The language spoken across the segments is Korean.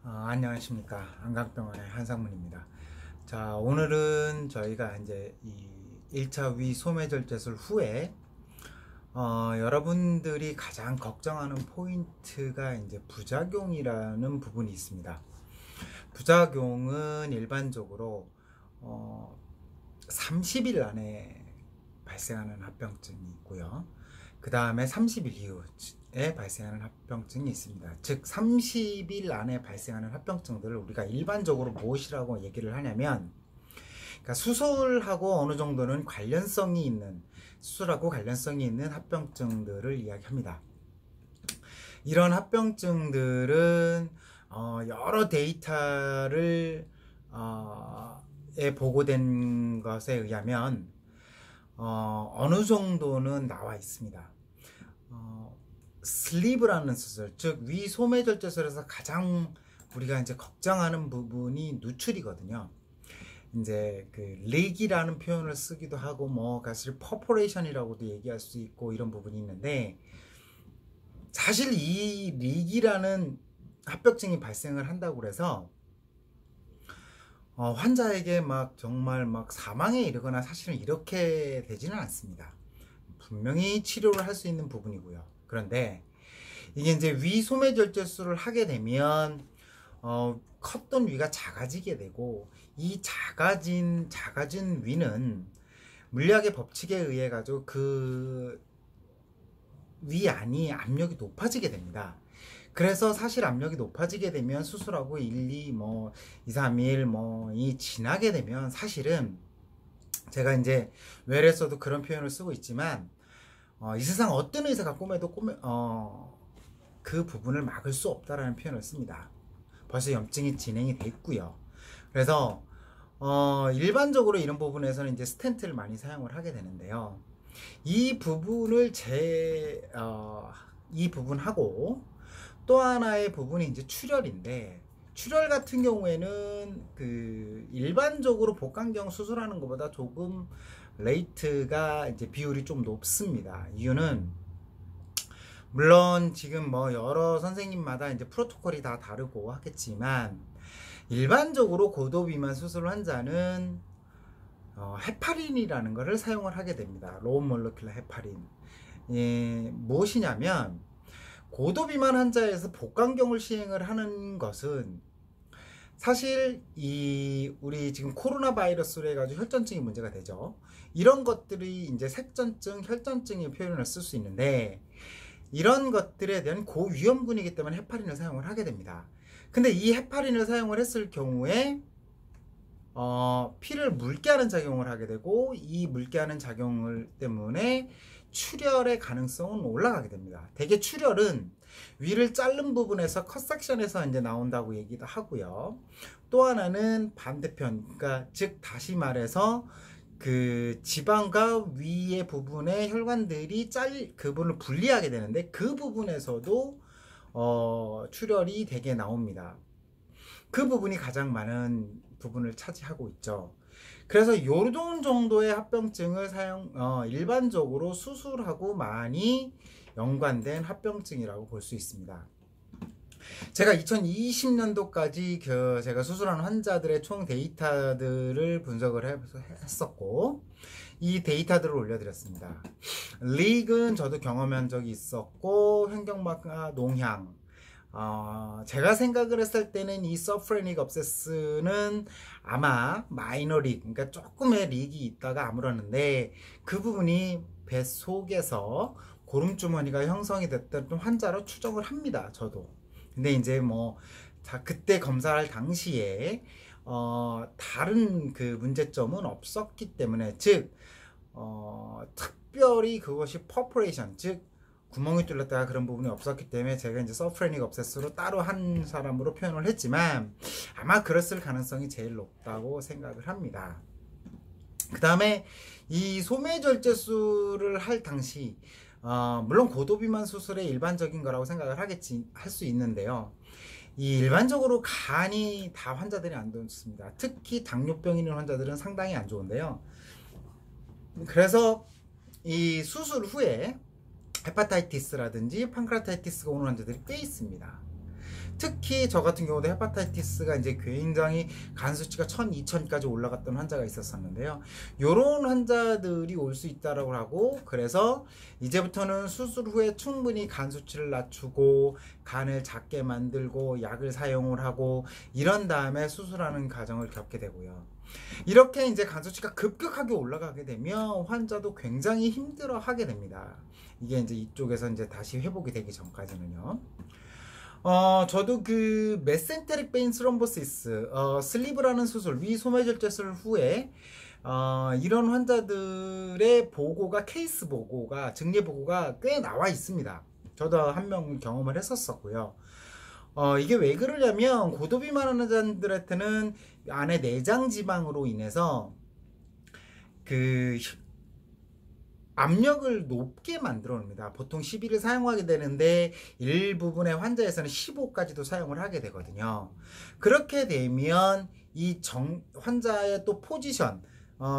안녕하십니까. 안강병원의 한상문입니다. 자, 오늘은 저희가 이제 이 1차 위 소매절제술 후에 여러분들이 가장 걱정하는 포인트가 이제 부작용이라는 부분이 있습니다. 부작용은 일반적으로 30일 안에 발생하는 합병증이 있고요. 그 다음에 30일 이후에 발생하는 합병증이 있습니다. 즉 30일 안에 발생하는 합병증들을 우리가 일반적으로 무엇이라고 얘기를 하냐면, 그러니까 수술하고 어느 정도는 관련성이 있는, 수술하고 관련성이 있는 합병증들을 이야기합니다. 이런 합병증들은 여러 데이터를 보고된 것에 의하면 어느 정도는 나와 있습니다. 슬리브라는 수술, 즉 위 소매절제술에서 가장 우리가 이제 걱정하는 부분이 누출이거든요. 이제 그 릭이라는 표현을 쓰기도 하고, 사실 퍼포레이션이라고도 얘기할 수 있고 이런 부분이 있는데, 사실 이 릭이라는 합병증이 발생을 한다고 그래서 환자에게 정말 사망에 이르거나 사실은 이렇게 되지는 않습니다. 분명히 치료를 할 수 있는 부분이고요. 그런데 이게 이제 위 소매절제술을 하게 되면 컸던 위가 작아지게 되고, 이 작아진 위는 물리학의 법칙에 의해 가지고 그 위 안이 압력이 높아지게 됩니다. 그래서 사실 압력이 높아지게 되면 수술하고 2, 3일 이 지나게 되면, 사실은 제가 이제 외래에서도 그런 표현을 쓰고 있지만, 이 세상 어떤 의사가 꿈에도 그 부분을 막을 수 없다라는 표현을 씁니다. 벌써 염증이 진행이 돼 있고요. 그래서 일반적으로 이런 부분에서는 이제 스텐트를 많이 사용을 하게 되는데요. 이 부분을 이 부분하고 또 하나의 부분이 이제 출혈인데, 출혈 같은 경우에는 그 일반적으로 복강경 수술하는 것보다 조금 레이트가 이제 비율이 좀 높습니다. 이유는 물론 지금 여러 선생님마다 이제 프로토콜이 다 다르고 하겠지만, 일반적으로 고도 비만 수술 환자는 헤파린이라는 것을 사용을 하게 됩니다. 로우 몰레큘러 헤파린. 무엇이냐면, 고도 비만 환자에서 복강경을 시행을 하는 것은 사실 우리 지금 코로나 바이러스로 해가지고 혈전증이 문제가 되죠. 이런 것들이 이제 색전증, 혈전증의 표현을 쓸 수 있는데, 이런 것들에 대한 고위험군이기 때문에 헤파린을 사용을 하게 됩니다. 근데 이 헤파린을 사용을 했을 경우에 피를 묽게 하는 작용을 하게 되고, 이 묽게 하는 작용을 때문에 출혈의 가능성은 올라가게 됩니다. 대개 출혈은 위를 자른 부분에서 컷섹션에서 이제 나온다고 얘기도 하고요. 또 하나는 반대편, 그러니까 즉 다시 말해서 그 지방과 위의 부분의 혈관들이 그 부분을 분리하게 되는데, 그 부분에서도 출혈이 되게 나옵니다. 그 부분이 가장 많은 부분을 차지하고 있죠. 그래서 요런 정도의 합병증을 일반적으로 수술하고 많이 연관된 합병증이라고 볼 수 있습니다. 제가 2020년도까지 제가 수술한 환자들의 총 데이터들을 분석을 했었고, 이 데이터들을 올려드렸습니다. 릭은 저도 경험한 적이 있었고, 횡격막하 농향, 제가 생각을 했을 때는 이 서프레닉 업세스는 아마 마이너 릭, 그러니까 조금의 릭이 있다가 아물었는데, 그 부분이 배 속에서 고름주머니가 형성이 됐던 환자로 추정을 합니다. 저도. 근데 이제 그때 검사할 당시에 다른 그 문제점은 없었기 때문에, 즉 특별히 그것이 퍼포레이션, 즉 구멍이 뚫렸다가 그런 부분이 없었기 때문에 제가 이제 서프레닉 업세스로 따로 한 사람으로 표현을 했지만, 아마 그랬을 가능성이 제일 높다고 생각을 합니다. 그 다음에 이 소매절제술을 할 당시, 물론 고도비만 수술의 일반적인 거라고 생각을 할 수 있는데요. 이 일반적으로 간이 다 환자들이 안 좋습니다. 특히 당뇨병 있는 환자들은 상당히 안 좋은데요. 그래서 이 수술 후에 헤파타이티스라든지 판크라타이티스가 오는 환자들이 꽤 있습니다. 특히 저 같은 경우도 헤파타이티스가 이제 굉장히 간 수치가 1000, 2000까지 올라갔던 환자가 있었었는데요. 요런 환자들이 올 수 있다라고 하고, 그래서 이제부터는 수술 후에 충분히 간 수치를 낮추고 간을 작게 만들고 약을 사용을 하고 이런 다음에 수술하는 과정을 겪게 되고요. 이렇게 이제 간 수치가 급격하게 올라가게 되면 환자도 굉장히 힘들어 하게 됩니다. 이게 이제 이쪽에서 이제 다시 회복이 되기 전까지는요. 저도 그 메센테릭 베인 스럼보시스, 슬리브라는 수술, 위 소매절제술 후에 이런 환자들의 보고가, 케이스 보고가, 증례 보고가 꽤 나와 있습니다. 저도 한 명 경험을 했었었고요. 이게 왜 그러냐면 고도비만 환자들한테는 안에 내장 지방으로 인해서 그 압력을 높게 만들어 놉니다. 보통 11을 사용하게 되는데 일부분의 환자에서는 15까지도 사용을 하게 되거든요. 그렇게 되면 이 환자의 또 포지션,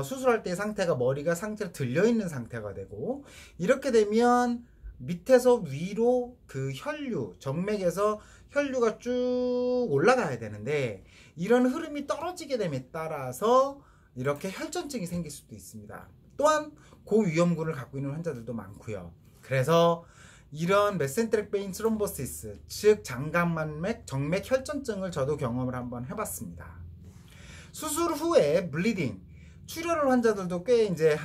수술할 때의 상태가 머리가 상태로 들려 있는 상태가 되고, 이렇게 되면 밑에서 위로 그 혈류, 정맥에서 혈류가 쭉 올라가야 되는데 이런 흐름이 떨어지게 됨에 따라서 이렇게 혈전증이 생길 수도 있습니다. 또한 고위험군을 갖고 있는 환자들도 많고요. 그래서 이런 메센테릭 베인 스럼보시스, 즉 장갑만맥 정맥 혈전증을 저도 경험을 한번 해봤습니다. 수술 후에 블리딩, 출혈 환자들도 꽤 이제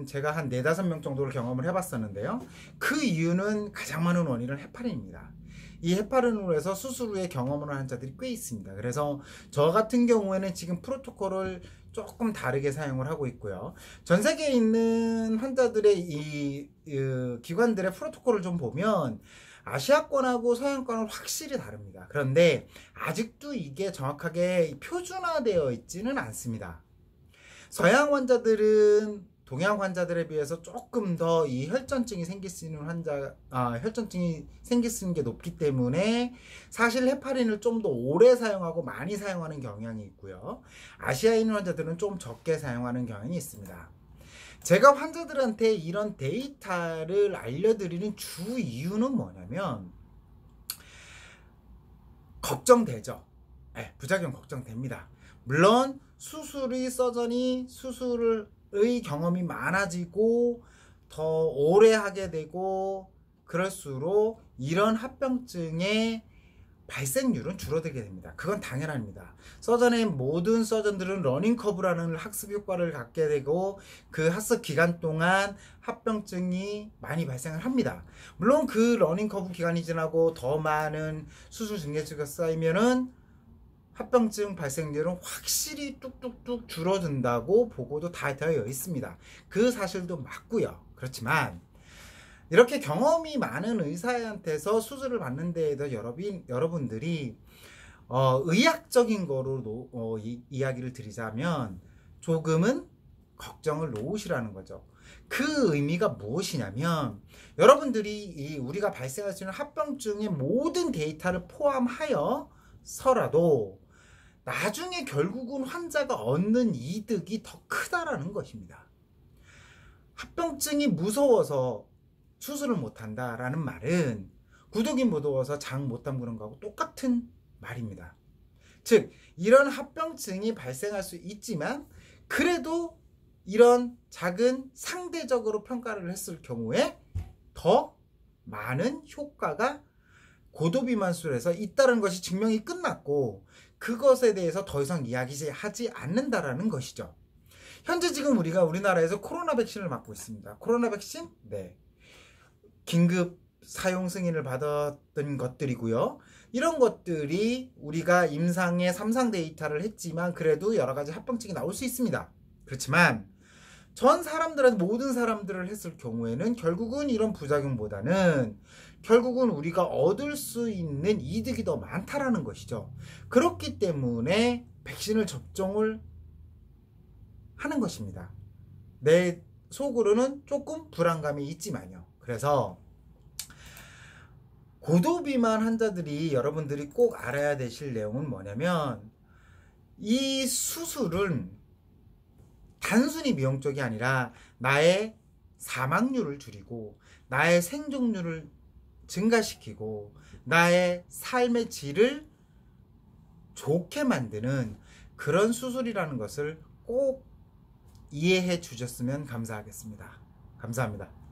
제가 한 4-5명 정도를 경험을 해봤었는데요. 그 이유는 가장 많은 원인은 헤파린입니다. 이 헤파린으로 해서 수술 후에 경험을 하는 환자들이 꽤 있습니다. 그래서 저 같은 경우에는 지금 프로토콜을 조금 다르게 사용을 하고 있고요. 전 세계에 있는 환자들의 이 기관들의 프로토콜을 좀 보면 아시아권하고 서양권은 확실히 다릅니다. 그런데 아직도 이게 정확하게 표준화되어 있지는 않습니다. 서양 환자들은 동양 환자들에 비해서 조금 더 이 혈전증이 생길 수 있는 혈전증이 생길 수 있는 게 높기 때문에 사실 헤파린을 좀 더 오래 사용하고 많이 사용하는 경향이 있고요. 아시아에 있는 환자들은 좀 적게 사용하는 경향이 있습니다. 제가 환자들한테 이런 데이터를 알려드리는 주 이유는 뭐냐면 걱정되죠. 부작용 걱정됩니다. 물론 수술의 서전이 수술의 경험이 많아지고 더 오래 하게 되고 그럴수록 이런 합병증의 발생률은 줄어들게 됩니다. 그건 당연합니다. 서전의 모든 서전들은 러닝 커브라는 학습 효과를 갖게 되고 그 학습 기간 동안 합병증이 많이 발생을 합니다. 물론 그 러닝 커브 기간이 지나고 더 많은 수술 증례수가 쌓이면은 합병증 발생률은 확실히 뚝뚝뚝 줄어든다고 보고도 다 되어 있습니다. 그 사실도 맞고요. 그렇지만 이렇게 경험이 많은 의사한테서 수술을 받는 데에도 여러분들이 의학적인 거로 이야기를 드리자면 조금은 걱정을 놓으시라는 거죠. 그 의미가 무엇이냐면 여러분들이 우리가 발생할 수 있는 합병증의 모든 데이터를 포함하여서라도 나중에 결국은 환자가 얻는 이득이 더 크다라는 것입니다. 합병증이 무서워서 수술을 못한다라는 말은 구독이 무서워서 장 못 담그는 거하고 똑같은 말입니다. 즉 이런 합병증이 발생할 수 있지만 그래도 이런 작은 상대적으로 평가를 했을 경우에 더 많은 효과가 고도비만술에서 있다는 것이 증명이 끝났고 그것에 대해서 더 이상 이야기하지 않는다라는 것이죠. 현재 지금 우리가 우리나라에서 코로나 백신을 맞고 있습니다. 코로나 백신? 네. 긴급 사용 승인을 받았던 것들이고요. 이런 것들이 우리가 임상의 3상 데이터를 했지만 그래도 여러 가지 합병증이 나올 수 있습니다. 그렇지만 모든 사람들을 했을 경우에는 결국은 이런 부작용보다는 결국은 우리가 얻을 수 있는 이득이 더 많다라는 것이죠. 그렇기 때문에 백신을 접종을 하는 것입니다. 내 속으로는 조금 불안감이 있지만요. 그래서 고도비만 환자들이 여러분들이 꼭 알아야 되실 내용은 뭐냐면 이 수술은 단순히 미용적이 아니라 나의 사망률을 줄이고 나의 생존율을 증가시키고 나의 삶의 질을 좋게 만드는 그런 수술이라는 것을 꼭 이해해 주셨으면 감사하겠습니다. 감사합니다.